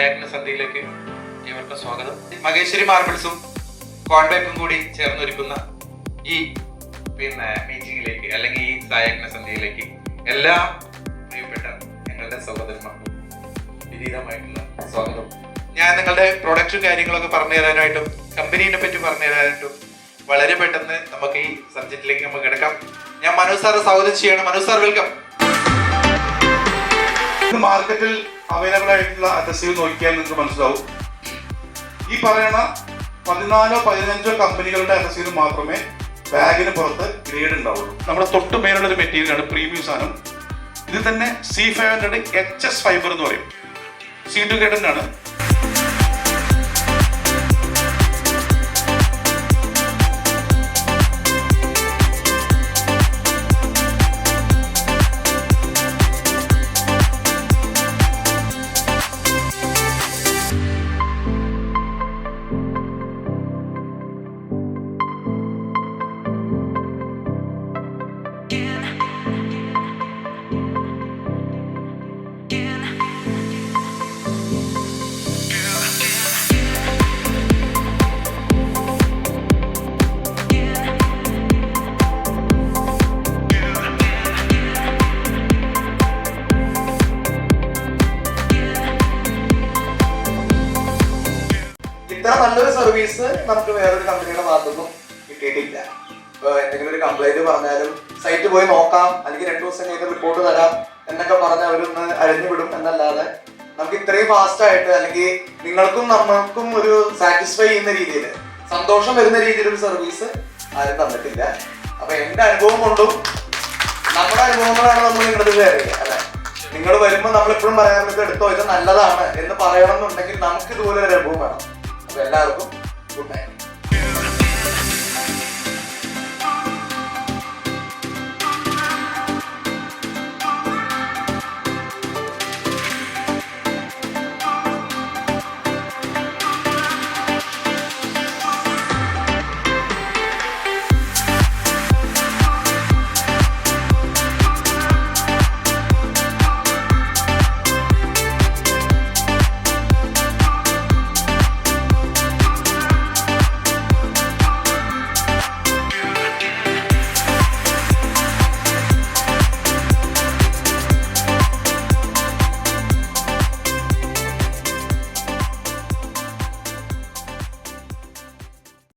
സായാജ്ഞസന്ധിയിലേക്ക് ഏവർക്കും സ്വാഗതം. മഹേശ്വരി മാർബിൾസും കോൺബാക്കും കൂടി ചേർന്നൊരുക്കുന്ന ഈ മീറ്റിംഗിലേക്ക് അല്ലെങ്കിൽ ഈ സായാജ്ഞസന്ധിയിലേക്ക് എല്ലാ പ്രിയപ്പെട്ട ഞങ്ങളുടെ സഹോദരന്മാർക്കും വിനീതമായിട്ടുള്ള സ്വാഗതം. ഞാൻ നിങ്ങളുടെ പ്രൊഡക്റ്റും കാര്യങ്ങളൊക്കെ പറഞ്ഞു തരാനായിട്ടും കമ്പനീനെ പറ്റി പറഞ്ഞു തരാനായിട്ടും വളരെ പെട്ടെന്ന് നമുക്ക് ഈ സബ്ജക്റ്റിലേക്ക് നമുക്ക് കിടക്കാം. ഞാൻ മനു സാറെ സ്വാഗതം ചെയ്യണം. Manu sir, welcome. മാർക്കറ്റിൽ അവൈലബിൾ ആയിട്ടുള്ള അഡ്രസ്സുകൾ നോക്കിയാൽ നിങ്ങൾക്ക് മനസ്സിലാവും. ഈ പറയുന്ന 14-15 കമ്പനികളുടെ അഡ്രസ്സുകൾ മാത്രമേ ബാഗിന് പുറത്ത് ഗ്രേഡ് ഉണ്ടാവുള്ളൂ. നമ്മുടെ തൊട്ട് മേലുള്ള ഒരു മെറ്റീരിയലാണ് പ്രീമിയം സാധനം. ഇത് തന്നെ C500 HS ഫൈബർ എന്ന് പറയും. C2 ഗ്രേഡ് ആണ്. ഇത്ര നല്ലൊരു സർവീസ് നമുക്ക് വേറൊരു കമ്പനിയുടെ ഭാഗത്തൊന്നും കിട്ടിയിട്ടില്ല. ഇപ്പൊ എന്തെങ്കിലും ഒരു കംപ്ലൈന്റ് പറഞ്ഞാലും സൈറ്റ് പോയി നോക്കാം, അല്ലെങ്കിൽ 2 ദിവസം കഴിഞ്ഞ് റിപ്പോർട്ട് തരാം എന്നൊക്കെ പറഞ്ഞ് അവരൊന്ന് അഴിഞ്ഞുവിടും എന്നല്ലാതെ നമുക്ക് ഇത്രയും ഫാസ്റ്റ് ആയിട്ട് അല്ലെങ്കിൽ നിങ്ങൾക്കും നമ്മൾക്കും ഒരു സാറ്റിസ്ഫൈ ചെയ്യുന്ന രീതിയിൽ, സന്തോഷം വരുന്ന രീതിയിൽ ഒരു സർവീസ് ആരും തന്നിട്ടില്ല. അപ്പൊ എന്റെ അനുഭവം കൊണ്ടും നമ്മുടെ അനുഭവങ്ങളാണ് നമ്മൾ നിങ്ങളുടെ ഷെയർ ചെയ്യുക അല്ലെ. നിങ്ങൾ വരുമ്പോൾ നമ്മളെപ്പോഴും പറയാറുള്ളത് എടുത്തോ ഇത് നല്ലതാണ് എന്ന് പറയണം എന്നുണ്ടെങ്കിൽ നമുക്ക് ഇതുപോലെ ഒരു അനുഭവം വേണം. എല്ലാവർക്കും ഗുഡ് നൈറ്റ്.